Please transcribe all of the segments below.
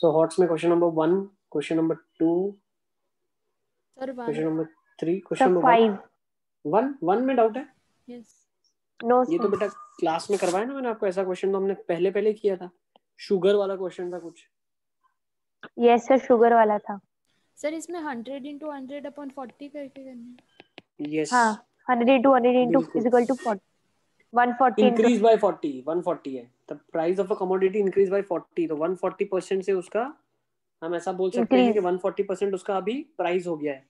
So HOTS में question number 1, question number 2, sir question 1 number 3, question number 5 1 में doubt है? Yes no ये तो सर बेटा क्लास में करवाया ना मैंने आपको, ऐसा क्वेश्चन तो हमने पहले किया था, शुगर वाला क्वेश्चन था कुछ। यस सर शुगर वाला था सर इसमें 100 into 100 upon 40 करके करना है। यस हाँ 100 into 100 into बिल्कुल। is equal to 40 140 into increase by 40, 140 है the price of a commodity increase by 40, तो 140% से उसका हम ऐसा बोल सकते हैं कि इंक्रीज 140% उसका अभी प्राइस हो गया है।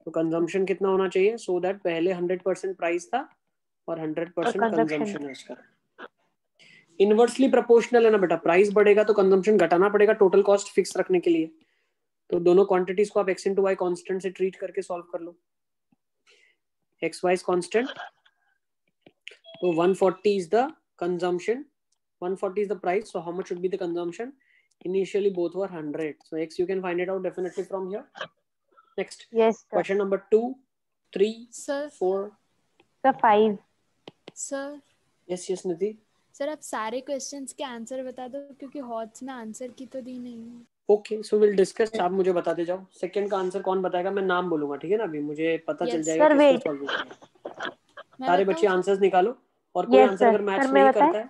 तो कंजम्पशन कितना होना चाहिए, सो दैट पहले 100% प्राइस था और 100% कंजम्पशन कंजम्पशन है उसका। इनवर्सली प्रोपोर्शनल है ना बेटा, प्राइस बढ़ेगा तो कंजम्पशन घटाना पड़ेगा टोटल कॉस्ट फिक्स रखने के लिए। तो दोनों क्वांटिटीज को आप x into y कांस्टेंट से ट्रीट करके सॉल्व कर लो। एक्स वाई कांस्टेंट, तो 140 is the consumption, 140 is the price, so how much should be the consumption? Initially both were 100, so x you can find it out definitely from here. Next yes sir question number 2, 3, sir 4. Sir 5 sir yes Nidhi. Sir आप सारे questions के answer बता दो क्योंकि hots में answer की तो दी नहीं है। Okay, so we'll discuss, आप मुझे बताते जाओ सेकंड का आंसर कौन बताएगा, मैं नाम बोलूंगा ठीक है ना, अभी मुझे पता चल Yes. जाएगा सर किसने वेट सॉल्व किया। मैं सारे बताऊं बच्चे सर? आंसर्स निकालो और कोई यस आंसर सर अगर मैच सर मैं नहीं बताएं करता है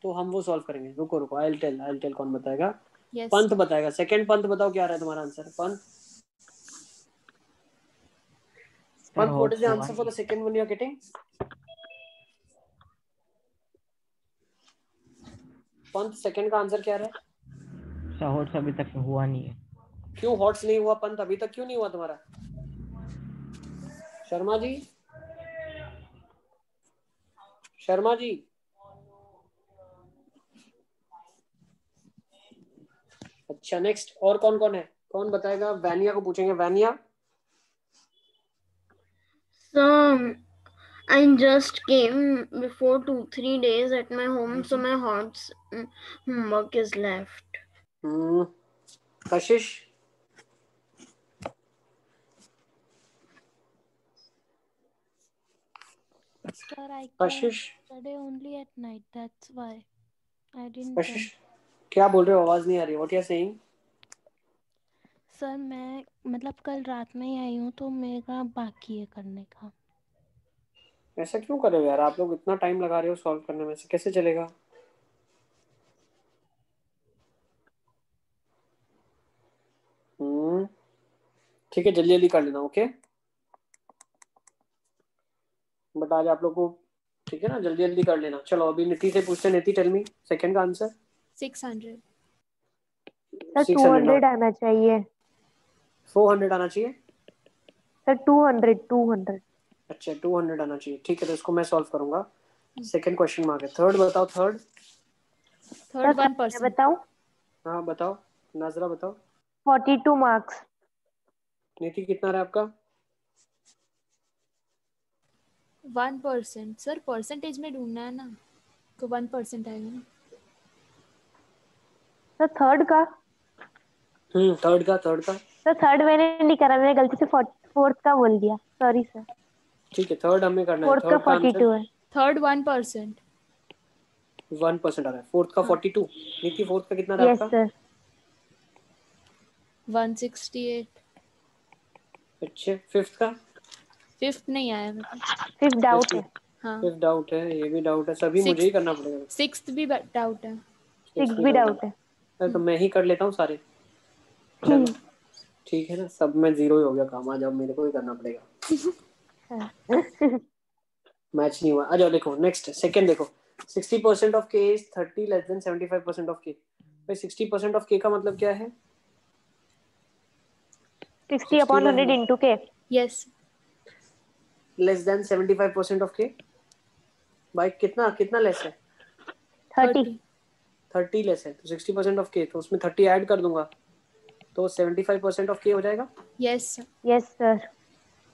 तो हम वो सॉल्व करेंगे। रुको आई टेल कौन बताएगा। Yes. पंत बताएगा, सेकंड पंत बताओ क्या आ रहा है तुम्हारा answer. Pant Pant, what is the answer for the second one you are getting? Pant second का आंसर क्या रहा है? सर हॉट्स अभी तक हुआ नहीं है। क्यों हॉट्स नहीं हुआ पंत, अभी तक क्यों नहीं हुआ तुम्हारा? शर्मा जी, शर्मा जी, अच्छा नेक्स्ट और कौन कौन है, कौन बताएगा? वैनिया को पूछेंगे। वैनिया So I just came before 2-3 days at my home, so my homework is left. Kashish, Sir, I came Kashish, yesterday only at night. That's why I didn't Kashish come. क्या बोल रहे हो, आवाज नहीं आ रही। What you are saying? Sir मैं मतलब कल रात में ही आई हूँ तो मेरा बाकी है करने का। ऐसा क्यों कर रहे हो यार, आप लोग इतना टाइम लगा रहे हो सॉल्व करने में, से कैसे चलेगा? ठीक है जल्दी जल्दी कर लेना, ओके। बट आज आप लोग को ठीक है ना, जल्दी जल्दी कर लेना। चलो अभी नीति से पूछते हैं। नीति टेल मी सेकंड का आंसर। 600 सर 600 200 आना चाहिए 400 आना चाहिए। सर 200 अच्छा 200 आना चाहिए, ठीक है तो इसको मैं सॉल्व करूंगा। सेकंड क्वेश्चन मार्क है। थर्ड बताओ, थर्ड थर्ड सर मैं 1%। बताऊं हाँ बताओ, नाजरा बताओ। 42 मार्क्स नीति कितना रहा आपका? 1%। सर परसेंटेज में ढूंढना है ना, तो 1% आएगा ना। सर थर्ड का थर्ड का सर थर्ड मैंने नहीं करा, मैंने गलती से फोर्थ का बोल दिया, सॉरी सर। ठीक है थर्ड हमें करना है। फोर्थ का थर्ड का आंसर 42 है थर्ड 1%। 1% आ रहा है। फोर्थ का हाँ। 42। नीति फोर्थ का कितना रहा यस आपका? सर 168। अच्छा फिफ्थ का? फिफ्थ नहीं आया मेरे को। फिफ्थ डाउट है हाँ फिफ्थ डाउट है, ये भी डाउट है, सभी मुझे ही करना पड़ेगा। सिक्स्थ भी डाउट है। सिक्स भी डाउट है अरे तो मैं ही कर लेता हूँ सारे। चलो ठीक है ना, सब में 0 ही हो गया काम, आज अब मेरे को ही करना पड़ेगा। मैच नहीं हुआ। आ जाओ देखो नेक्स्ट सेकंड देखो। 60% ऑफ के इज 30 लेस देन 75% ऑफ के। भाई 60% ऑफ के का मतलब क्या है? 60 अपॉन 100 इंटू के। यस। लेस देन 75% ऑफ के। भाई कितना कितना लेस है? 30 30 लेस है तो 60% ऑफ के, तो उसमें 30 ऐड कर दूंगा तो 75% ऑफ के हो जाएगा। Yes yes sir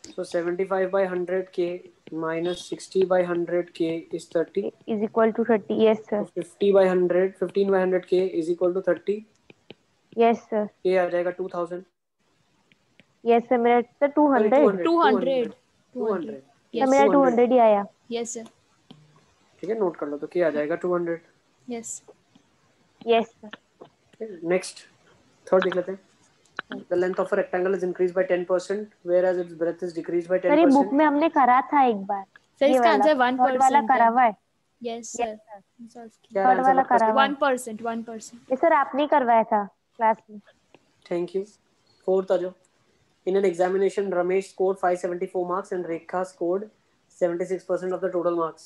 So 75 by 100k minus 60 by 100k is 30 is equal to 30। Yes sir so 50 by 100 15 by 100k is equal to 30। Yes sir k आ जाएगा 2000। यस सर मेरा सर 200 200 सर मेरा 200 ही आया। Yes sir. ठीक है note कर लो, तो k आ जाएगा 200। Yes yes sir next third देख लेते हैं. The length of a rectangle is increased by 10%, whereas its breadth is decreased by sir ये बुक 10%. में हमने करा था एक बार. सर ये इसका वाला आंसर थर्ड वाला 1% करा है. हुआ है. Yes Yes, sir. sir. क्या थर्ड आंसर वाला आपका? करा हुआ है. 1%. ये सर आपने करवाया था क्लास में. Thank you. Fourth आ जाओ. In an examination, Ramesh scored 574 marks and Rekha scored 76% of the total marks.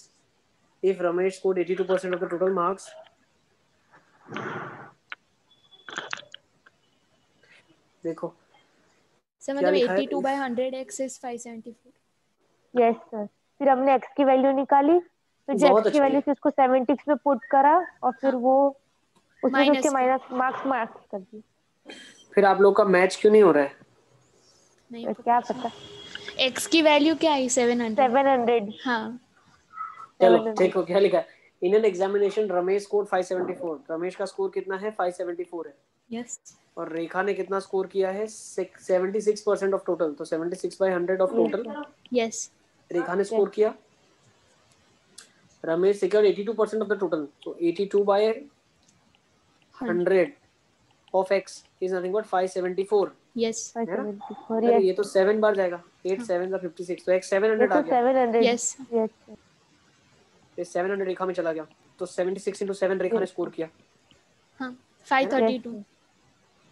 If Ramesh scored 82% of the total marks, देखो सर क्या मतलब लिखा है? 82/100x is 574. Yes sir. फिर हमने x की वैल्यू निकाली. फिर जो बहुत x की अच्छा वैल्यू है. थी उसको 76 में पुट करा और फिर हाँ. वो उसमें से Minus उसके कर. माइनस मार्क्स कर दिए. फिर आप लोग का मैच क्यों नहीं हो रहा है? नहीं तो क्या पता. पता. x की वैल्यू क्या आई? 700. 700. हाँ. चलो 700. देखो क्या लिखा है. In an examination Ramesh score 574. Ramesh का स्कोर कितना है? 574 है. यस. और रेखा ने कितना स्कोर किया है? 76% ऑफ टोटल. तो 76/100 ऑफ टोटल यस. रेखा ने स्कोर किया. Ramesh secured 82% of the total. तो 82/100 of x is nothing but 574. Yes. है ना? 574. अरे यस. ये तो 7 बार जाएगा. 8 7 56. तो x 700 आ गया. 700. यस. यस. ये 700 रेखा में चला गया. तो 76 into 7 रेखा ने स्कोर किया. हाँ. 532.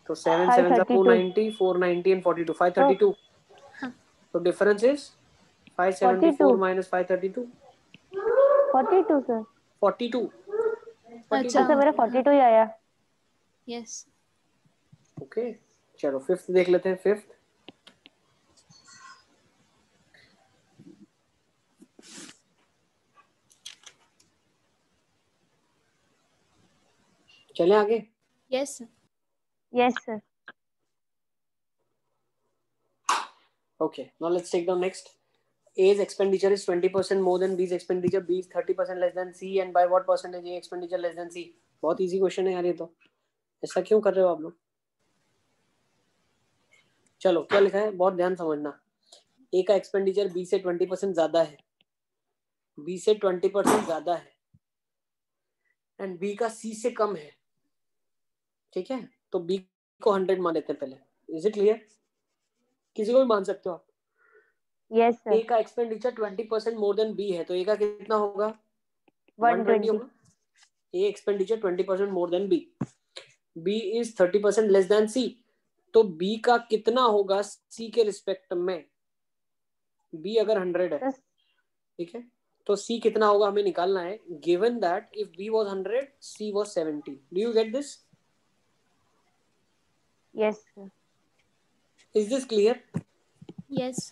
तो 7 7 490 490 and 42 532. हाँ. So difference is 574 minus 532. 42 sir. 42. अच्छा. अच्छा मेरा 42 ही आया. यस. ओके चलो फिफ्थ देख लेते हैं. फिफ्थ चले आगे. Yes. Yes sir. Okay, now let's take down next. A's expenditure is 20% more than B's expenditure. B is 30% less than C, and by what percentage A expenditure less than C? बहुत easy question है यार ये तो. ऐसा क्यों कर रहे हो आप लोग? चलो क्या लिखा है बहुत ध्यान समझना. A का एक्सपेंडिचर B से 20% ज्यादा है. B से 20% ज्यादा है एंड B का C से कम है. ठीक है तो B को 100 मान लेते हैं पहले. Is it clear? किसी को भी मान सकते हो आप. Yes sir. A का एक्सपेंडिचर 20% मोर देन B है तो A का कितना होगा? 120 होगा. A expenditure 20% more than B. B is 30% less than C. तो B का कितना होगा C के रिस्पेक्ट में? B अगर 100 है ठीक है तो C कितना होगा हमें निकालना है. Given that if B was 100 C was 70. Do you get this? Yes sir. Is this clear? Yes.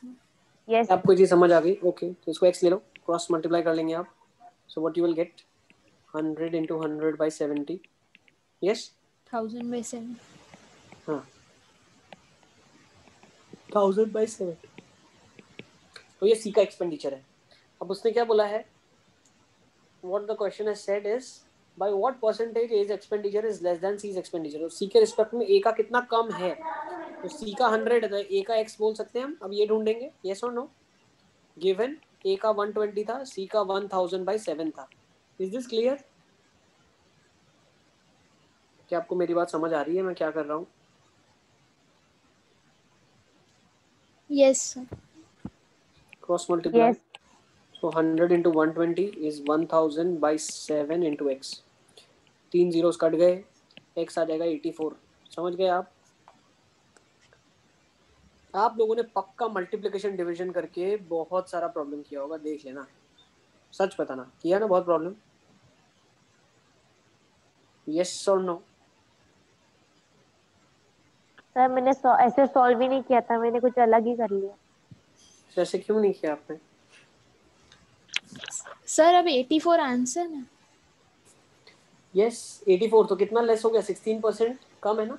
Yes. आपको ये चीज समझ आ गई. ओके तो इसको x ले लो. क्रॉस मल्टीप्लाई कर लेंगे आप. So what you will get 100 into 100 by 70. Yes? 1000/7. हाँ 1000/7. तो ये C का एक्सपेंडिचर है. अब उसने क्या बोला है? What the question has said is by what percentage A's expenditure is less than C's expenditure. तो C के रिस्पेक्ट में A का कितना कम है? तो C का 100 है तो A का X बोल सकते हैं हम. अब ये ढूंढेंगे. Yes or no? Given A का 120 था C का 1000/7 था. Is this clear? क्या आपको मेरी बात समझ आ रही है मैं क्या कर रहा हूँ? Yes. Cross multiply. Yes. So 100 into 120 is 1000/7 into x. 3 zeros cut गए. x आ जाएगा 84. समझ गए आप? आप लोगों ने पक्का मल्टीप्लिकेशन डिवीजन करके बहुत सारा प्रॉब्लम किया होगा. देख लेना. सच बताना. किया ना बहुत problem? Yes or no? Sir मैंने ऐसे सॉल्व ही नहीं किया था. मैंने कुछ अलग ही कर लिया. ऐसे क्यों नहीं किया आपने? सर अब 84 आंसर ना. Yes 84. तो कितना लेस हो गया? 16% कम है ना?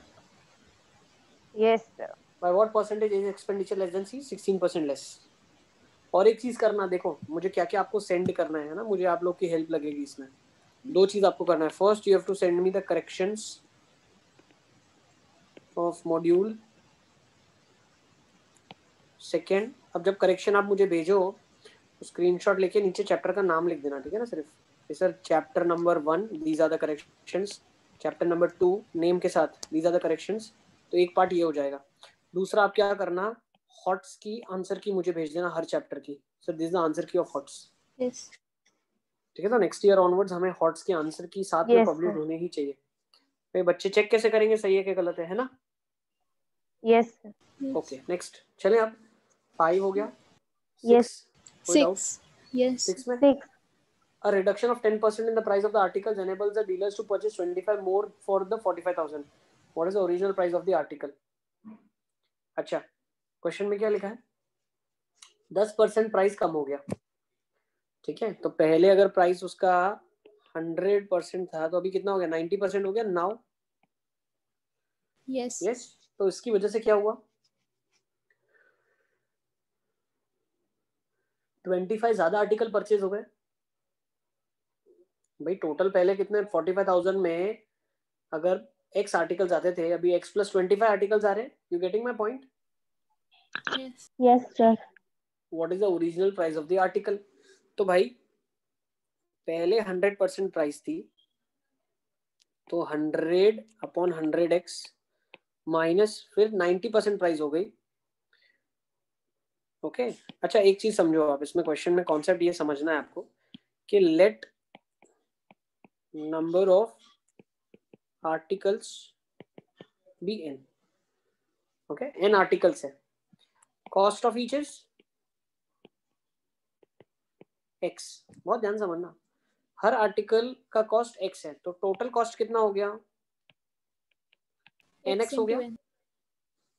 Yes sir. By what percentage is expenditure less than C? 16% less. और एक चीज करना. देखो मुझे क्या क्या आपको सेंड करना है ना. मुझे आप लोग की हेल्प लगेगी इसमें. 2 चीज आपको करना है. First you have to send me the corrections of module. Second अब जब करेक्शन आप मुझे भेजो तो स्क्रीनशॉट लेके नीचे चैप्टर का नाम लिख देना. ठीक है ना? सिर्फ sir chapter number 1 these are the corrections. Chapter number 2 name के साथ दीज आर द करेक्शंस. तो एक पार्ट ये हो जाएगा। दूसरा आप क्या करना, हॉट्स की आंसर की मुझे भेज देना हर चैप्टर की। So this is the answer की ऑफ हॉट्स। यस ठीक है, तो नेक्स्ट ईयर ऑनवर्ड्स हमें हॉट्स के आंसर की साथ में Yes, पब्लिश sir. होने ही चाहिए। भाई बच्चे चेक कैसे करेंगे सही है कि गलत है ना? Yes, sir. ओके नेक्स्ट चले, अब 5 हो गया। Yes. 6 कोई डाउट? 6 यस 6 में 6. a reduction of 10% in the price of the articles enables the dealers to purchase 25 more for the 45,000. What is the original price of the article? अच्छा, question में क्या लिखा है? 10% प्राइस कम हो गया। ठीक है, तो पहले अगर प्राइस उसका 100% था तो अभी कितना हो गया? 90% हो गया नाउ। यस यस, तो इसकी वजह से क्या हुआ? 25 ज्यादा आर्टिकल परचेज हो गए। भाई टोटल पहले कितने 45,000 में अगर x आर्टिकल्स आते थे, अभी x + 25 आर्टिकल्स आ रहे हैं। You getting my point? Yes Yes, sir. What is the original price of the article? तो भाई पहले 100% प्राइस थी, तो 100/100x माइनस फिर 90% प्राइस हो गई। ओके अच्छा, एक चीज समझो आप इसमें, क्वेश्चन में कॉन्सेप्ट ये समझना है आपको कि let number of articles be n। Okay, n articles है, cost of each is x। बहुत ध्यान समझना, हर आर्टिकल का कॉस्ट x है, तो टोटल कॉस्ट कितना हो गया? nx हो गया।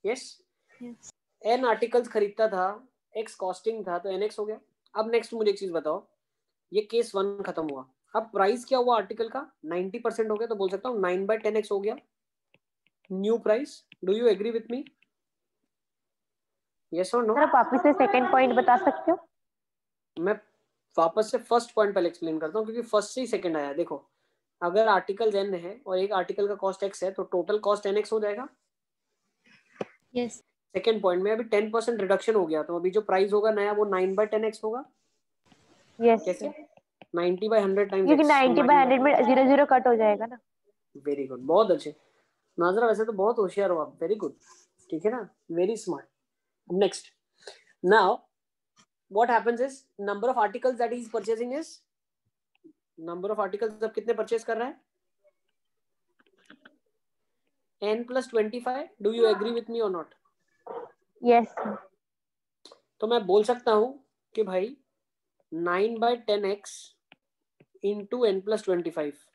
यस, यस n आर्टिकल्स खरीदता था, x कॉस्टिंग था, तो nx हो गया। अब नेक्स्ट मुझे एक चीज बताओ, ये केस 1 खत्म हुआ, अब प्राइस क्या हुआ आर्टिकल का? 90% हो गया, तो बोल सकता हूँ 9/10x हो गया new price. Do you agree with me? Yes और नो? सर, आप वापस से सेकंड पॉइंट बता सकते हो? मैं वापस से फर्स्ट पॉइंट पहले एक्सप्लेन करता हूँ, क्योंकि फर्स्ट से ही सेकंड आया। देखो, अगर आर्टिकल n है और एक आर्टिकल का कॉस्ट x है, तो टोटल कॉस्ट nx हो जाएगा। यस सेकंड पॉइंट में अभी 10% रिडक्शन हो गया, तो अभी जो प्राइस होगा नया वो 9/10x होगा। Yes, कैसे? sir. 90/100 टाइम्स क्योंकि x, 90/100 में 0 कट हो जाएगा ना। वेरी गुड, बहुत अच्छे नाजरा, वैसे तो बहुत होशियार हो आप, वेरी गुड। ठीक है ना, very smart. Next, now what happens is number of articles that he is purchasing is, number of articles अब कितने परचेज कर रहा है? n + 25। Do you agree with me और नॉट? Yes, sir. तो मैं बोल सकता हूं कि भाई 9/10x into n + 25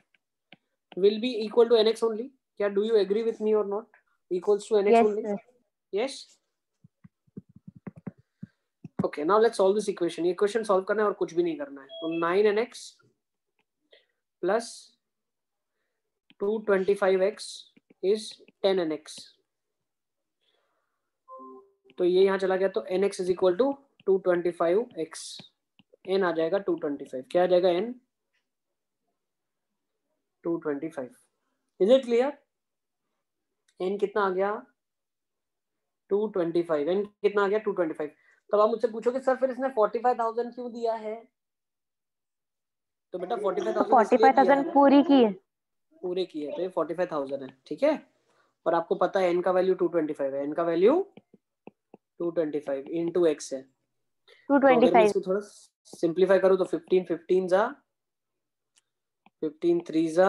will be equal to nx only. क्या do you agree with me और not? Equals to nx Yes, only. sir. yes, okay, now let's solve this equation. ये इक्वेशन सॉल्व करना है और कुछ भी नहीं करना है। तो 9nx plus 225x is 10nx। तो ये यहाँ चला गया, तो nx is equal to 225x। n आ जाएगा 225। क्या आ जाएगा n? 225। Is it clear? n कितना आ गया? 225। n कितना आ गया? 225। तब आप मुझसे पूछोगे सर फिर इसने 45,000 क्यों दिया है? तो बेटा 45,000 इसलिए दिया है 45,000 पूरी की है। पूरे की है, तो ये 45,000 है। ठीक है, और आपको पता है n का वैल्यू 225 है, n का वैल्यू 225 into x है। तो अगर मैं 225। इसको थोड़ा सिंप्लीफाई करूं तो 15 15 जा 15 3 जा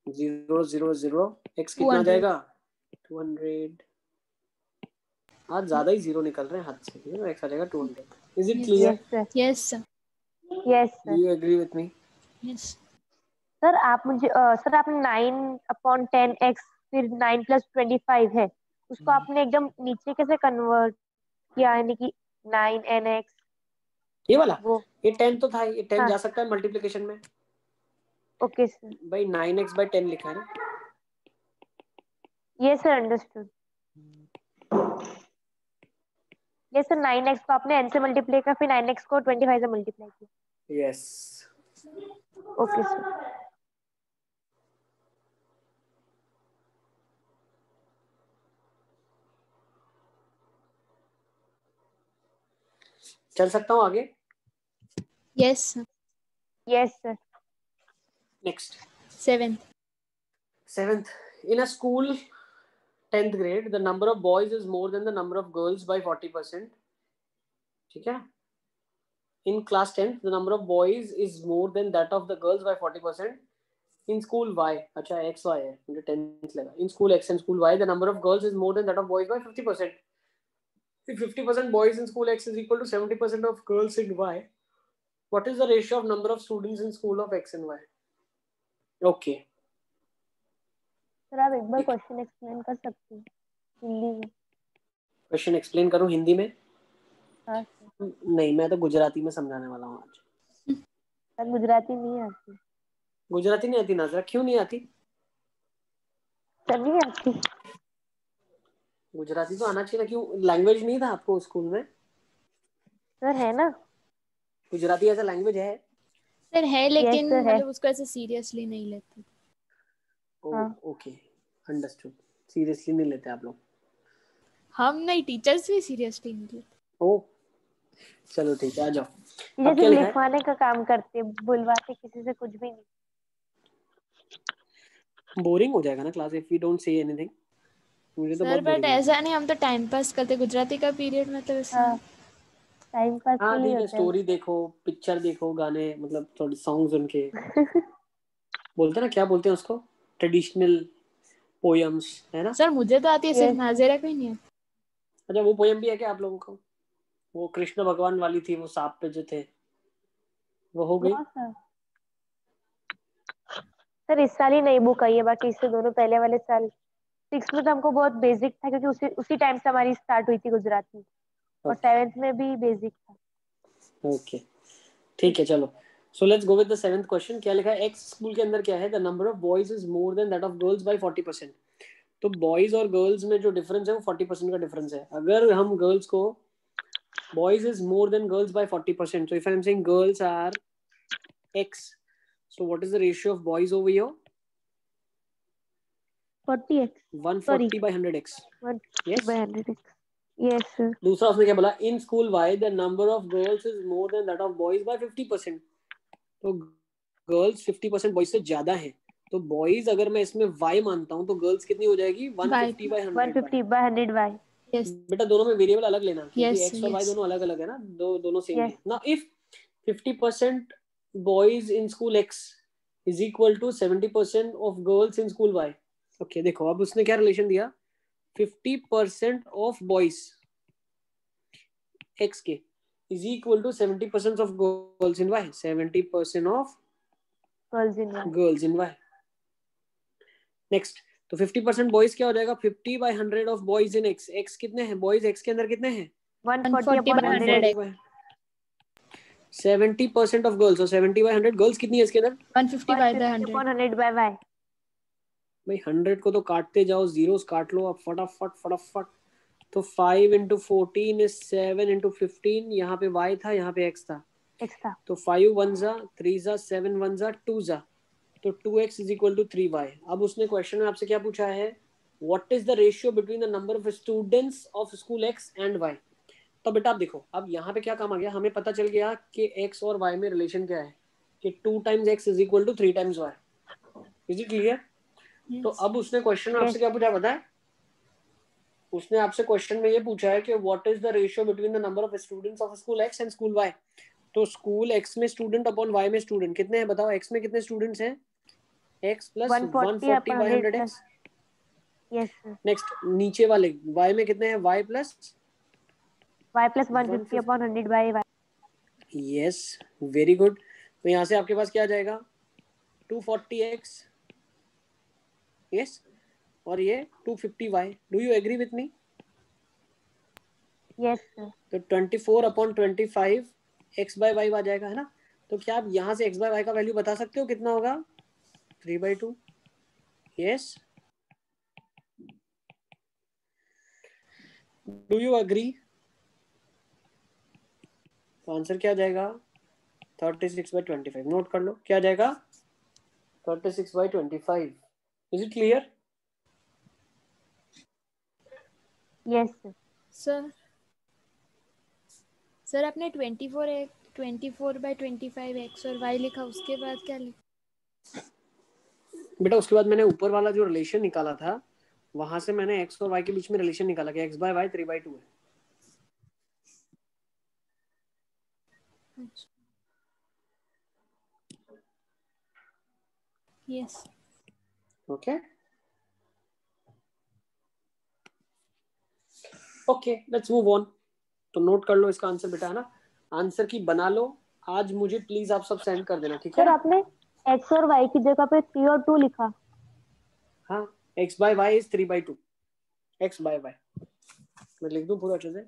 0 0 0, x कितना 200 जाएगा? 200। आज ज्यादा ही जीरो निकल रहे हैं हाथ से, x आ जाएगा 200। Is it clear? Yes, sir. Yes sir Yes, do sir. You agree with me? Yes sir आप मुझे सर आपने 9/10x फिर 9 + 25 है, उसको आपने एकदम नीचे कैसे कन्वर्ट किया, यानी कि 9nx ये वाला, वो? ये 10 तो था, ये 10 हाँ, जा सकता है मल्टीप्लिकेशन में। Okay sir. भाई 9x/10 लिखा है ना। Yes sir, understood. Yes sir, 9x को आपने n से मल्टीप्लाई किया, फिर 9x को 25 से मल्टीप्लाई किया। Yes, okay sir. चल सकता हूँ आगे? Yes sir yes sir. Next, 7th 7th, in a school 10th grade, the number of boys is more than the number of girls by 40%. ठीक है? In class 10th, the number of boys is more than that of the girls by 40%. In school Y, अच्छा X Y है, मुझे 10th लगा. In school X and school Y, the number of girls is more than that of boys by 50%. If 50% boys in school X is equal to 70% of girls in Y, what is the ratio of number of students in school of X and Y? Okay. Sir आप एक बार question explain कर सकते हैं हिंदी में? Question explain करूं हिंदी में? हाँ sir. नहीं, मैं तो गुजराती में समझाने वाला हूँ आज. सर गुजराती नहीं आती. गुजराती नहीं आती नाजरा? क्यों नहीं आती? सर नहीं आती. गुजराती तो आना चाहिए ना. क्यों? लैंग्वेज नहीं था आपको स्कूल में? सर है ना. गुजराती ऐसा लैंग्वेज है? सर है, लेकिन sir, है. मतलब उसको ऐसे सीरियसली नहीं लेते. हाँ. Okay, understood. सीरियसली नहीं लेते आप लोग? हम नहीं, टीचर्स भी सीरियसली नहीं लेते. ओ चलो ठीक है, आ जाओ. अब जैसे क्या लिखा है? लिखवाने का काम करते, बुलवाते किसी से कुछ भी नहीं. बोरिंग हो जाएगा ना class if we don't say anything. मुझे तो सर बहुत बट बोरिंग ऐसा नहीं, हम तो टाइम पास करते. गुजराती का पीरियड मतलब ऐसा. हाँ, टाइम पास हाँ के लिए ठीक है, होता है. स्टोरी देखो, पिक्चर देखो, गाने मतलब थोड़े सॉन्ग सुन के बोलते ना, क्या बोलते हैं उसको, ट्रेडिशनल पोयम्स, है ना? सर मुझे तो आती है, सिर्फ Yes. नाज़िरा को ही नहीं आती. अच्छा, वो पोयम भी है क्या आप लोगों को? वो कृष्ण भगवान वाली थी, वो सांप पे जो थे, वो हो गई? हाँ सर. सर इस साल ही नई बुक आई है, बाकी इससे दोनों पहले वाले साल 6th में तो हमको बहुत बेसिक था, क्योंकि उसी टाइम से हमारी स्टार्ट हुई थी गुजराती. और 7th में भी बेसिक था. ओके ठीक है, चलो. So let's go with the 7th question. क्या लिखा है? एक्स स्कूल के अंदर क्या है? The number of boys is more than that of girls by 40%. तो बॉयज और गर्ल्स में जो डिफरेंस है वो 40% का डिफरेंस है. अगर हम गर्ल्स को, boys is more than girls by 40%, so if I'm saying girls are x, so what is the ratio of boys over here? 40x. 140 by 100x. 150 Yes. by 100x. Yes sir. दूसरा उसने क्या बोला? In school y the number of girls is more than that of boys by 50%. तो girls 50% boys से ज्यादा है. तो boys अगर मैं इसमें y मानता हूँ तो गर्ल्स कितनी हो जाएगी? 150 by 100. 150 by 100 y. यस बेटा दोनों में वेरिएबल अलग लेना, क्योंकि Yes, x और y yes. दोनों अलग अलग है ना, दोनों सेम Yes. है ना. If 50% boys in school x is equal to 70% of girls in school y. Okay देखो, अब उसने क्या रिलेशन दिया? 50% of boys x के is equal to 70% of girls in y. 70% of Girls in y. girls in y. Next, तो 50% boys क्या हो जाएगा? 50 by 100 of boys in x. x कितने हैं बॉयज? x के अंदर कितने हैं? 140 140 upon by 100 100 x. 70% of girls, और 70 by 100 गर्ल्स कितनी है इसके अंदर? 150 by the 150 100. upon 100 by y. भाई 100 को तो काटते जाओ, जीरोस काट लो अब फटाफट फटाफट. तो 5 into 14 is 7 into 15. यहाँ पे y था, यहाँ पे x था. x था. तो 5 1 जा, 3 जा, 7 1 जा, 2 जा, तो 2x is equal to 3y. अब उसने क्वेश्चन में आपसे क्या पूछा है? What is the ratio between the number of students of school x and y? तो बेटा आप देखो, अब यहाँ पे क्या काम आ गया? हमें पता चल गया कि x और y में रिलेशन क्या है, कि 2 times x is equal to 3 times y. Is it clear? तो अब उसने क्वेश्चन में आपसे क्या पूछा पता है? उसने आपसे क्वेश्चन में ये पूछा है कि what is the ratio between the number of students of school X and school Y. तो स्कूल एक्स में स्टूडेंट अपॉन वाई में स्टूडेंट कितने हैं बताओ? एक्स में कितने स्टूडेंट्स हैं? X plus 140 140 upon by 100 100 X. Yes sir. Next नीचे वाले वाई में कितने हैं? Y plus y plus 150 upon 100 by y. Yes, very good. तो यहाँ से आपके पास क्या आ जाएगा? 240x. यस, और ये 250y. Do you agree with me? Yes sir. तो 24 अपॉन 25 x बाय वाई आ जाएगा, है ना? तो क्या आप यहाँ से x बाय वाई का वैल्यू बता सकते हो कितना होगा? 3/2. Yes, do you agree? तो आंसर क्या जाएगा? 36/25. नोट कर लो क्या जाएगा? 36/25. Is it clear? Yes sir. Sir आपने 24 by 25 x और y लिखा, उसके बाद क्या लिखा? बेटा उसके बाद मैंने ऊपर वाला जो रिलेशन निकाला था वहां से मैंने x और y के बीच में रिलेशन निकाला कि x by y 3/2 है. Yes. Okay okay, let's move on. तो नोट कर लो इसका आंसर बेटा, है ना. आंसर की बना लो. आज मुझे प्लीज आप सब सेंड कर देना, ठीक है सर ना. आपने x और y की जगह पे 3 और 2 लिखा. हाँ, x by y is 3/2. x by y मैं लिख दूं पूरा अच्छे से.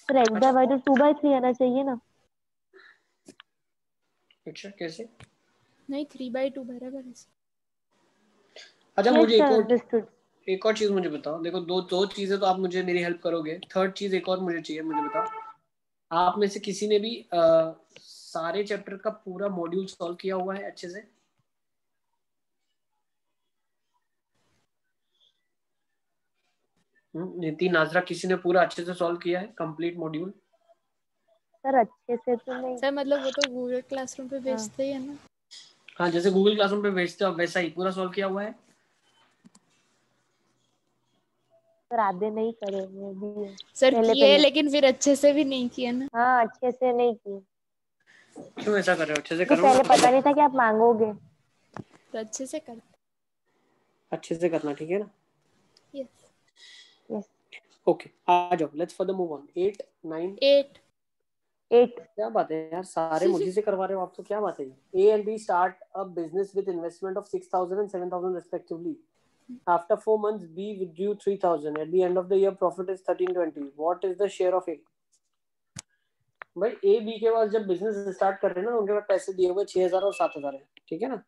सर x by y तो 2/3 आना चाहिए ना. अच्छा, कैसे? नहीं 3/2 बराबर है. अच्छा, Yes, मुझे sir, understood. एक और चीज मुझे बताओ. देखो, दो चीजें तो आप मुझे मेरी हेल्प करोगे. थर्ड चीज एक और मुझे चाहिए. मुझे बताओ, आप में से किसी ने भी सारे चैप्टर का पूरा मॉड्यूल सॉल्व किया हुआ है अच्छे से? नीति, नाजरा, किसी ने पूरा अच्छे से सॉल्व किया है कंप्लीट मॉड्यूल? सर अच्छे से तो नहीं. सर मतलब वो तो गूगल क्लासरूम पे भेजते ही है ना. हाँ, जैसे गूगल क्लासरूम पे भेजते हो वैसा ही पूरा सॉल्व किया हुआ है. सर आधे नहीं करे मैं भी. सर पहले किए पहले. लेकिन फिर अच्छे से भी नहीं किया ना. हाँ अच्छे से नहीं किए. क्यों ऐसा कर रहे हो? अच्छे से तो करो पहले ना. पता नहीं था कि आप मांगोगे. तो अच्छे से कर. अच्छे से करना, ठीक है ना. यस. यस. ओके, आ जाओ. Let's further move on. 8 9 8. 8. क्या बात है यार, सारे मुझे से करवा रहे हो आप तो. क्या बात है. A and B start a business with investment of 6,000 and 7,000 respectively. After 4 months, B withdrew 3,000. At the end of the year, profit is 1320. What is the share of A? भाई A B के पास जब business start कर रहे हैं ना, उनके पास पैसे दिए हुए 6,000 और 7,000 है, ठीक है ना.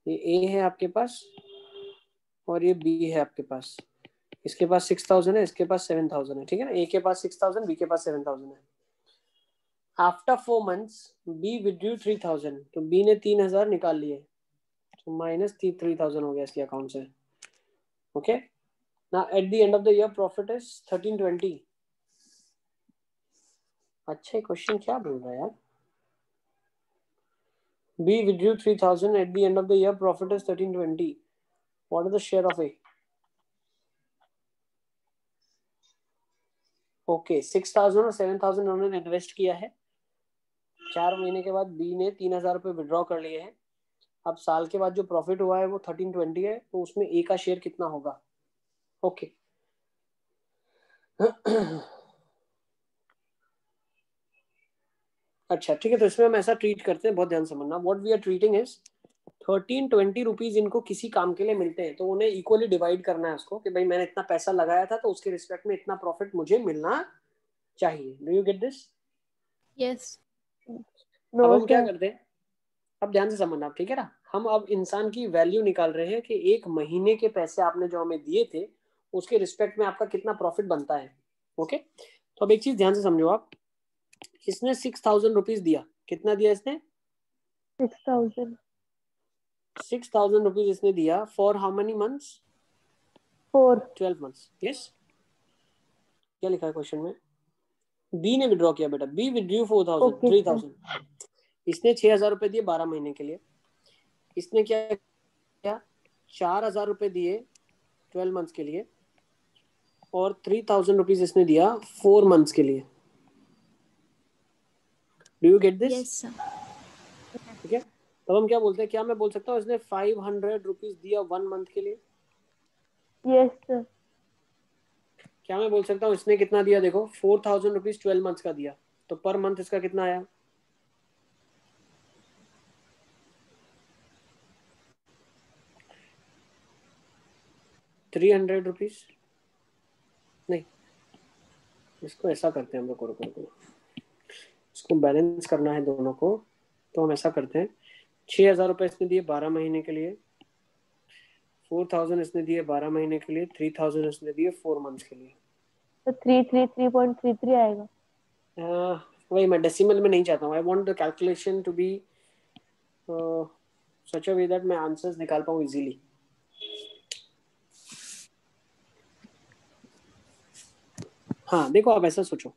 ये A है आपके पास और ये B है आपके पास. इसके पास 6,000 है, इसके पास 7,000 है, ठीक है ना. A के पास 6,000, B के पास 7,000 है. After 4 months B withdrew 3,000. तो B ने 3,000 निकाल लिए, तो माइनस 3,000 हो गया इसके अकाउंट से. Okay. Now at the end of the year profit is 1320. अच्छा, क्वेश्चन क्या बोल रहा है यार. B withdrew 3,000. At the end of the year profit is 1320. What is the share of A? Okay, 6,000 और 7,000 उन्होंने इन्वेस्ट किया है. 4 महीने के बाद बी ने 3,000 रुपए विड्रॉ कर लिए हैं. अब साल के बाद जो प्रॉफिट हुआ है वो 1320 है, तो उसमें ए का शेयर कितना होगा? ओके. अच्छा, ठीक है. तो इसमें हम ऐसा ट्रीट करते हैं, बहुत ध्यान से समझना. What we are treating is 1320 rupees इनको किसी काम के लिए मिलते हैं, तो उन्हें इक्वली डिवाइड करना है उसको कि भाई मैंने इतना पैसा लगाया था, तो उसके रिस्पेक्ट में इतना प्रॉफिट मुझे मिलना चाहिए. Do you get this? Yes. अब हम क्या करते हैं, अब ध्यान से समझना आप, ठीक है ना. हम अब इंसान की वैल्यू निकाल रहे हैं कि एक महीने के पैसे आपने जो हमें दिए थे उसके रिस्पेक्ट में आपका कितना प्रॉफिट बनता है. ओके. तो अब एक चीज ध्यान से समझो आप. इसने 6,000 रुपीज दिया. कितना दिया इसने? 6,000. 6,000 रुपीज इसने दिया. For how many months? 4. 12 months. Yes. क्या लिखा है क्वेश्चन में? बी ने विड्रॉ किया बेटा. B withdrew 4,000 3,000. इसने 6,000 रुपए दिए 12 महीने के लिए. इसने क्या किया? 4,000 रुपए दिए 12 मंथ्स के लिए और 3,000 रुपीज इसने दिया 4 मंथ्स के लिए. Do you get this? Yes sir. ठीक है. तब हम क्या बोलते हैं, क्या मैं बोल सकता हूँ इसने 500 रुपीज दिया 1 मंथ के लिए? Yes sir. क्या मैं बोल सकता हूँ इसने कितना दिया? देखो, 4,000 रुपीज 12 मंथ्स का दिया, तो पर मंथ इसका कितना आया? 300 रुपीज. नहीं, इसको ऐसा करते हैं हम लोग. रुको, इसको बैलेंस करना है दोनों को. तो हम ऐसा करते हैं, 6,000 रुपए इसने दिए 12 महीने के लिए, 4,000 इसने दिए 12 महीने के लिए, 3,000 इसने दिए 4 मंथ्स के लिए. तो 333.33 आएगा. वही मैं डेसिमल में नहीं चाहता हूँ. I want the calculation to be such a way that मैं आंसर्स निकाल पाऊँ इजीली. हाँ देखो, आप ऐसा सोचो,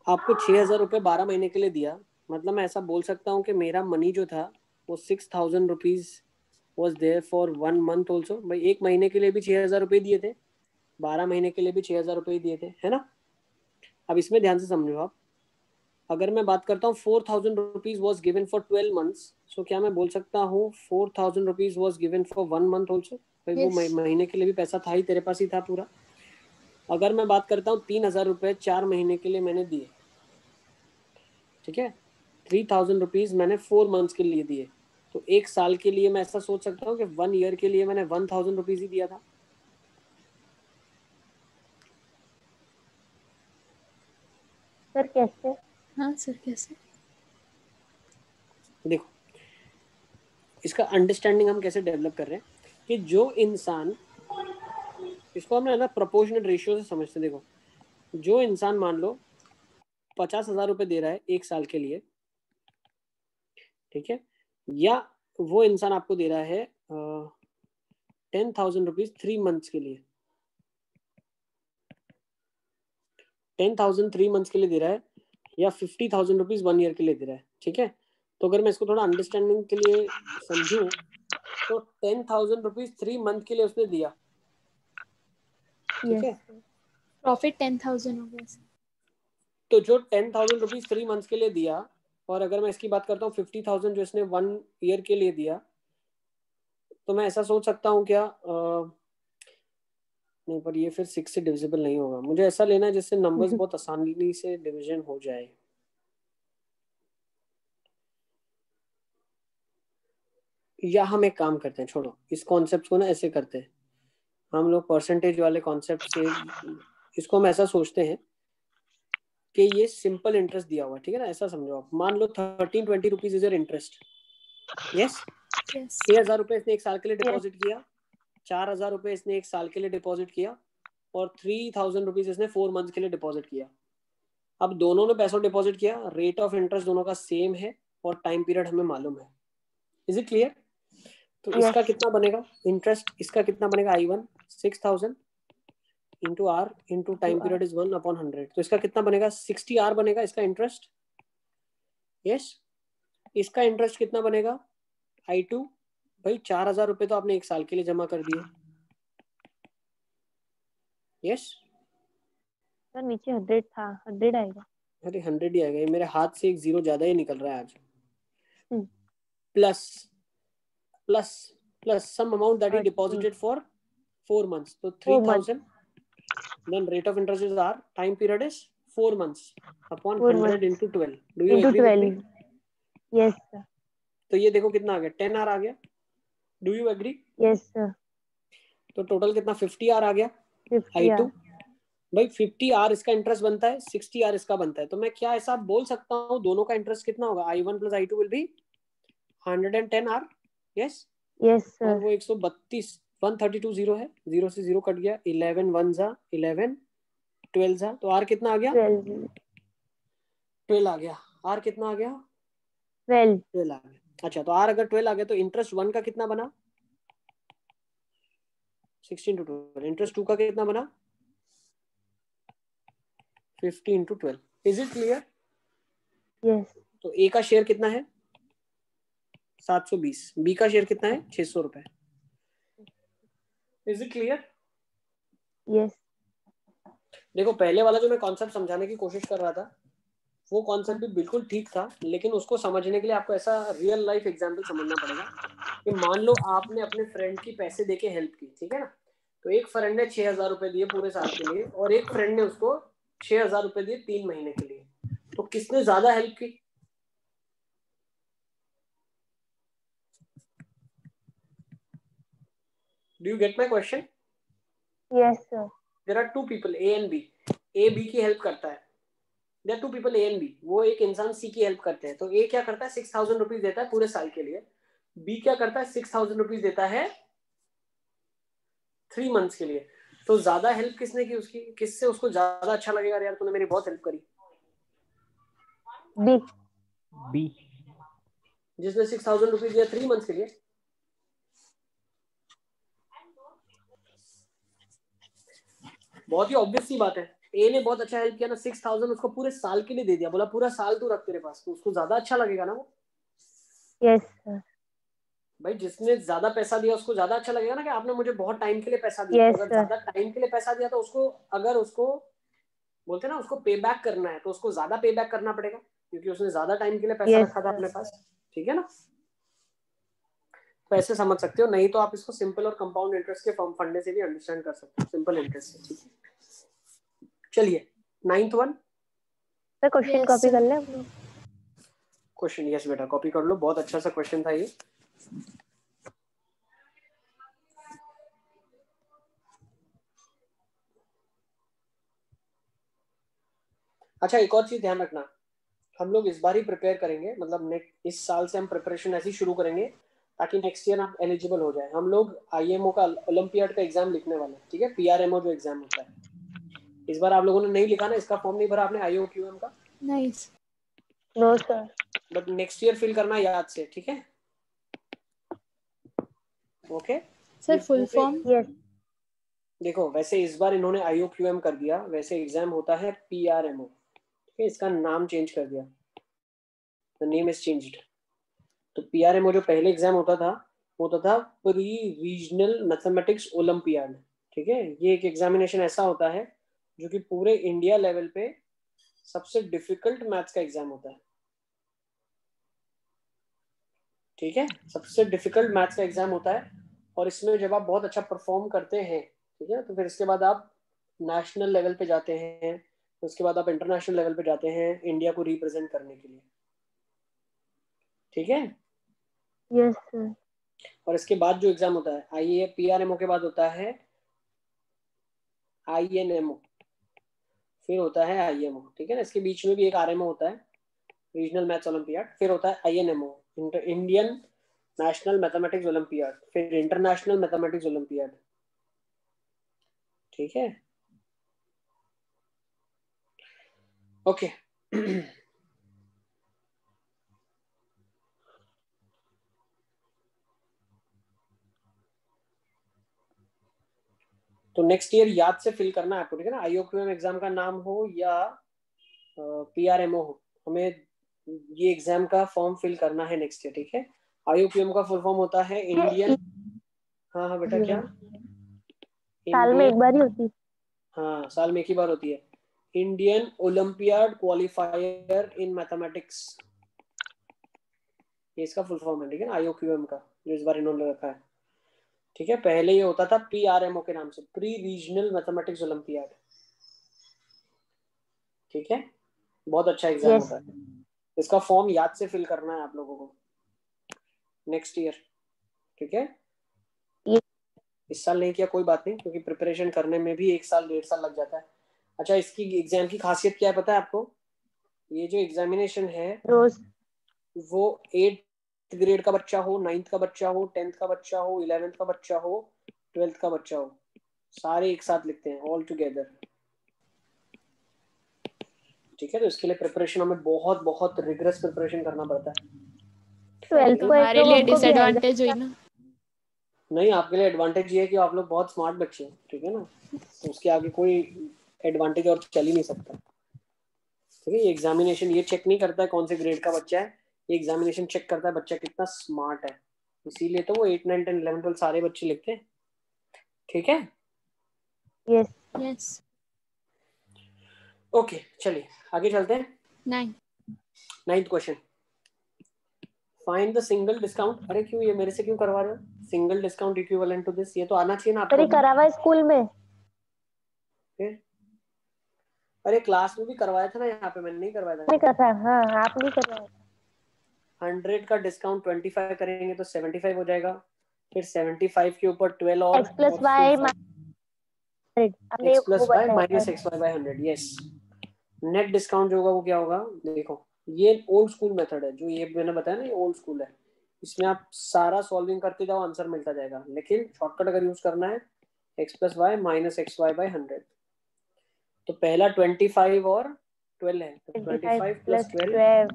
आपको 6,000 रुपये 12 महीने के लिए दिया, मतलब मैं ऐसा बोल सकता हूँ कि मेरा मनी जो था वो 6,000 rupees was there for 1 month also. भाई 1 महीने के लिए भी 6,000 रुपये दिए थे, 12 महीने के लिए भी 6,000 रुपये दिए थे, है ना। अब इसमें ध्यान से समझो आप, अगर मैं बात करता हूँ 4,000 rupees was given for 12 months, so क्या मैं बोल सकता हूँ 4,000 rupees was given for 1 month also. भाई वो महीने के लिए भी पैसा था ही, तेरे पास ही था पूरा। अगर मैं बात करता हूँ 3,000 रुपये 4 महीने के लिए मैंने दिए, ठीक है, 3,000 रुपीज मैंने 4 मंथ्स के लिए दिए, तो 1 साल के लिए मैं ऐसा सोच सकता हूँ कि 1 ईयर के लिए मैंने 1,000 रुपीज ही दिया था। सर कैसे? हाँ सर कैसे? देखो इसका अंडरस्टैंडिंग हम कैसे डेवलप कर रहे हैं कि जो इंसान, इसको हमने ना प्रोपोर्शनल रेशियो से समझते। देखो जो इंसान मान लो 50,000 रुपये दे रहा है 1 साल के लिए, ठीक है, या वो इंसान आपको दे रहा है 10,000 रुपीज 3 मंथ्स के लिए, 10,000 3 मंथ्स के लिए दे रहा है, या 50,000 रुपीज 1 ईयर के लिए दे रहा है, ठीक है। तो अगर मैं इसको थोड़ा अंडरस्टैंडिंग के लिए समझूं तो 10,000 रुपीज 3 मंथ के लिए उसने दिया, ठीक है। प्रॉफिट 10,000 हो गया सर। तो जो 10,000 रुपीज 3 मंथ्स के लिए दिया, और अगर मैं इसकी बात करता हूँ 50,000 जो इसने 1 ईयर के लिए दिया, तो मैं ऐसा सोच सकता हूँ क्या, नहीं पर ये फिर 6 से डिविजिबल नहीं होगा, मुझे ऐसा लेना है जिससे नंबर्स बहुत आसानी से डिवीजन हो जाए। या हम एक काम करते हैं, छोड़ो इस कॉन्सेप्ट को ना, ऐसे करते हैं हम लोग परसेंटेज वाले कॉन्सेप्ट से, इसको हम ऐसा सोचते हैं कि ये सिंपल इंटरेस्ट दिया हुआ, ठीक है ना। ऐसा समझो आप, मान लो 1320 rupees is your interest, yes. 6,000 रुपये इसने 1 साल के लिए डिपॉजिट किया, 4,000 रुपये इसने 1 साल के लिए डिपॉजिट किया, और 3,000 रुपीज इसने 4 मंथ के लिए डिपॉजिट किया। अब दोनों ने पैसों डिपॉजिट किया, रेट ऑफ इंटरेस्ट दोनों का सेम है, और टाइम पीरियड हमें मालूम है। Is it clear? तो इसका कितना बनेगा इंटरेस्ट, इसका कितना बनेगा I1 6,000 into R into time period is 1/100, तो इसका कितना बनेगा 60R बनेगा इसका इंटरेस्ट, यस। इसका इंटरेस्ट कितना बनेगा I2, भाई 4,000 रुपये तो आपने 1 साल के लिए जमा कर दिए, यस। सर नीचे 100 था, 100 आएगा। अरे 100 ही आएगा, ये मेरे हाथ से एक जीरो ज्यादा ही निकल रहा है आज। Plus plus plus some amount that he deposited for 4 months, तो 3,000, then rate of interest is R, time period is 4 months upon 100 into 12. Do you agree with me? Yes sir. तो ये देखो कितना आ गया, 10R आ गया। Do you agree? Yes sir. तो total कितना 50R आ गया, 50R. भाई 50R इसका इंटरेस्ट बनता है, 60R इसका बनता है, तो मैं क्या ऐसा बोल सकता हूँ दोनों का इंटरेस्ट कितना होगा, I1 plus I2 will be 110R, yes? Yes sir. और वो 132 132 जीरो है, 0 से 0 कट गया, 11 1 जा 11, 12 जा, तो R कितना आ गया 12 आ गया। R कितना आ गया 12 आ गया। अच्छा तो R अगर 12 आ गया तो इंटरेस्ट 1 का कितना बना 16 into 12, इंटरेस्ट 2 का कितना बना 50 into 12। Is it clear? Yes. तो A का शेयर कितना है 720, B का शेयर कितना है 600 रुपए। Is it clear? Yes. देखो पहले वाला जो मैं कॉन्सेप्ट समझाने की कोशिश कर रहा था वो कॉन्सेप्ट भी बिल्कुल ठीक था, लेकिन उसको समझने के लिए आपको ऐसा रियल लाइफ एग्जांपल समझना पड़ेगा कि मान लो आपने अपने फ्रेंड की पैसे देके हेल्प की, ठीक है ना। तो एक फ्रेंड ने 6,000 रुपए दिए पूरे साल के लिए और एक फ्रेंड ने उसको 6,000 रुपए दिए 3 महीने के लिए, तो किसने ज्यादा हेल्प की? Do you get my question? Yes sir. There are two people A and B. A B की हेल्प करता है। There are two people A and B. वो एक इंसान C की हेल्प करते हैं। तो A क्या करता है 6,000 रुपीज देता है पूरे साल के लिए, B क्या करता है 6,000 रुपीज देता है 3 मंथ्स के लिए। तो ज्यादा हेल्प किसने की उसकी, किससे उसको ज्यादा अच्छा लगेगा यार तूने मेरी बहुत हेल्प करी? B. जिसने 6,000 रुपीज दिया 3 मंथ्स के लिए। बहुत ही ऑब्वियस सी बात है, ए ने बहुत अच्छा हेल्प किया ना, 6,000 उसको पूरे साल के लिए दे दिया, बोला पूरा साल तू रख तेरे पास, तो उसको ज्यादा अच्छा लगेगा ना वो। Yes sir. भाई जिसने ज्यादा पैसा दिया उसको ज्यादा अच्छा लगेगा ना कि आपने मुझे बहुत टाइम के लिए पैसा दिया। Yes, तो अगर sir. ज्यादा टाइम के लिए पैसा दिया तो उसको, अगर उसको बोलते हैं ना उसको पे बैक करना है, तो उसको ज्यादा पे बैक करना पड़ेगा क्योंकि उसने ज्यादा टाइम के लिए पैसा Yes, रखा था sir. अपने पास। ठीक है ना, तो ऐसे समझ सकते हो, नहीं तो आप इसको सिंपल और कंपाउंड इंटरेस्ट के फंडे से भी अंडरस्टैंड कर सकते हो, सिंपल इंटरेस्ट से। ठीक है, चलिए 9th one. Sir question Yes, copy sir. कर ले हम लोग। क्वेश्चन, यस बेटा कॉपी कर लो, बहुत अच्छा सा क्वेश्चन था ये। अच्छा एक और चीज ध्यान रखना, हम लोग इस बार ही प्रिपेयर करेंगे, मतलब इस साल से हम प्रिपरेशन ऐसी शुरू करेंगे ताकि नेक्स्ट ईयर आप एलिजिबल हो जाए। हम लोग आईएमओ का ओलंपियाड का एग्जाम लिखने वाले हैं। ठीक है, पीआरएमओ जो एग्जाम होता है, इस बार आप लोगों ने नहीं लिखा ना, इसका फॉर्म नहीं भरा आपने आईओक्यूएम का। Nice. No sir. But next year fill करना याद से। ठीक है, ओके। Sir, full form. यस। देखो वैसे इस बार इन्होंने आईओक्यूएम कर दिया, वैसे एग्जाम होता है पीआरएमओ। ठीक है, इसका नाम चेंज कर दिया, द नेम इज चेंज्ड। तो पीआरएमओ जो पहले एग्जाम होता था वो होता था प्री रीजनल मैथमेटिक्स ओलंपियाड। ठीक है, ये एक एग्जामिनेशन ऐसा होता है जो कि पूरे इंडिया लेवल पे सबसे डिफिकल्ट मैथ्स का एग्जाम होता है। ठीक है, सबसे डिफिकल्ट मैथ्स का एग्जाम होता है, और इसमें जब आप बहुत अच्छा परफॉर्म करते हैं, ठीक है, तो फिर इसके बाद आप नेशनल लेवल पे जाते हैं, तो उसके बाद आप इंटरनेशनल लेवल पे जाते हैं इंडिया को रिप्रेजेंट करने के लिए। ठीक है, यस सर। और इसके बाद जो एग्जाम होता है आई पीआरएमओ के बाद होता है आईएनएमओ, फिर होता है आईएमओ। ठीक है ना, इसके बीच में भी एक आरएमओ होता है, रीजनल मैथ्स ओलंपियाड, फिर होता है आईएनएमओ, इंडियन नेशनल मैथमेटिक्स ओलंपियाड, फिर इंटरनेशनल मैथमेटिक्स ओलंपियाड। ठीक है, ओके। तो नेक्स्ट ईयर याद से फिल करना है आपको। ठीक है ना, आईओक्यूएम एग्जाम का नाम हो या पीआरएमओ हो, हमें ये एग्जाम का फॉर्म फिल करना है नेक्स्ट ईयर। ठीक है, आईओक्यूएम का फुल फॉर्म होता है इंडियन, हाँ हाँ बेटा क्या, साल में एक बार ही होती है। हाँ साल में एक ही बार होती है, Indian olympiad qualifier in mathematics, ये इसका फुल फॉर्म है। ठीक है, आईओक्यूएम का जो इस बार इन्होंने रखा है। ठीक है, पहले ये होता था पीआरएमओ के नाम से, प्री रीजनल मैथमेटिक्स ओलंपियाड। ठीक है, बहुत अच्छा एग्जाम यस। होता है, इसका फॉर्म याद से फिल करना है आप लोगों को नेक्स्ट ईयर। ठीक है, इस साल नहीं किया कोई बात नहीं, क्योंकि प्रिपरेशन करने में भी 1 साल 1.5 साल लग जाता है। अच्छा, इसकी एग्जाम की खासियत क्या है पता है आपको? ये जो एग्जामिनेशन है रोज वो 8th ग्रेड का बच्चा हो, 9th का बच्चा हो, 10th का बच्चा हो, 11th का बच्चा हो, 12th का बच्चा हो, सारे एक साथ लिखते हैं, ऑल टुगेदर। ठीक है, तो इसके लिए प्रिपरेशन हमें बहुत बहुत रिगरस प्रिपरेशन करना पड़ता है। 12th को हमारे लिए हमको भी आएगा। डिसएडवांटेज हुई ना। नहीं, आपके लिए एडवांटेज ये है कि आप लोग बहुत स्मार्ट बच्चे हैं। ठीक है ना, तो उसके आगे कोई एडवांटेज और चल ही नहीं सकता। ठीक है, ये एग्जामिनेशन ये चेक नहीं करता है कौन से ग्रेड का बच्चा है, ये एग्जामिनेशन चेक करता है बच्चा कितना स्मार्ट है, इसीलिए तो वो 8, 9, 10, 11, 12 सारे बच्चे लिखते हैं। ठीक है, यस। Yes. ओके चलिए आगे चलते हैं। 9. 9th question, find the single discount. अरे क्यों ये मेरे से क्यों करवा रहे हो? Single discount equivalent to this, ये तो आना चाहिए ना सर ये आपको। करा हुआ है स्कूल में। फिर अरे क्लास में भी करवाया था ना, यहाँ पे मैंने नहीं करवाया नहीं था। करता। हाँ आप नहीं करवाया। 100 का डिस्काउंट 25 करेंगे तो 75 हो जाएगा, फिर 75 के ऊपर 12 और x plus Y x plus Y minus X Y by 100। Yes, net discount जो होगा वो क्या होगा? देखो ये ओल्ड स्कूल मेथड है, जो ये मैंने बताया ना, ये ओल्ड स्कूल है, इसमें आप सारा सॉल्विंग करते जाओ आंसर मिलता जाएगा। लेकिन शॉर्टकट अगर यूज करना है, x plus Y minus X Y by 100, तो पहला 25 और 12 है, तो 25 प्लस 12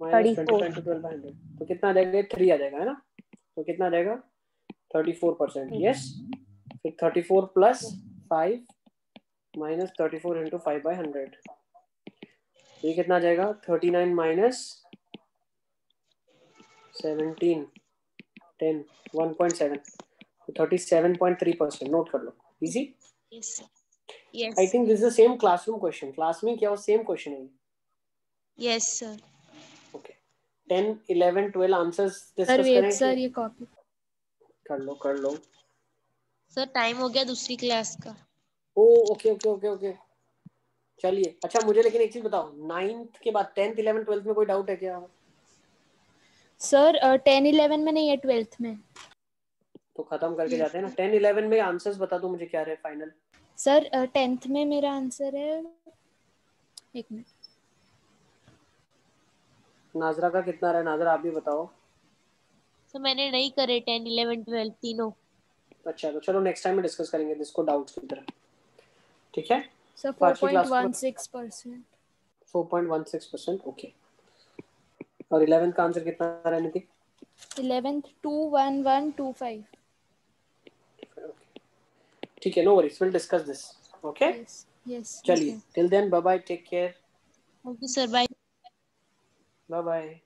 माइनस 25 to 12 by 100, तो कितना आ जाएगा? 3 आ जाएगा, है ना? तो कितना आ जाएगा? 34%। यस, फिर 34 प्लस 5 माइनस 34 इंटू 5 बाई 100, ये कितना आ जाएगा? 39 माइनस 17 10 1.7 37.3%. नोट कर लो. Easy. Yes, sir. Yes, I think this is the same classroom question. Class में क्या वो सेम क्वेश्चन है? yes, sir. Okay. 10 11 12 answers sir discuss wait करें. सर ये कॉपी कर लो. सर टाइम हो गया दूसरी क्लास का. Oh okay. चलिए. अच्छा मुझे लेकिन एक चीज बताओ, 9th के बाद 10th 11th 12th में कोई डाउट है क्या? सर 10 11 में नहीं है 12th में. तो खत्म करके जाते हैं ना. 10 11 में आंसर्स बता दो मुझे क्या रहे फाइनल. सर 10th में मेरा आंसर है, एक मिनट. नाजरा का कितना रहा? नाजरा आप भी बताओ. सर मैंने नहीं करे 10 11 12 तीनों. अच्छा तो चलो नेक्स्ट टाइम में डिस्कस करेंगे इसको डाउट्स की तरह. ठीक है. सर आज की क्लास 4.16%. 4.16%. ओके. और 11th का आंसर कितना रहने थी? 11th 21125. ठीक है. No worries, will discuss this. Okay. Yes. चलिए. Till then bye bye. Take care. Okay sir, bye. Bye bye.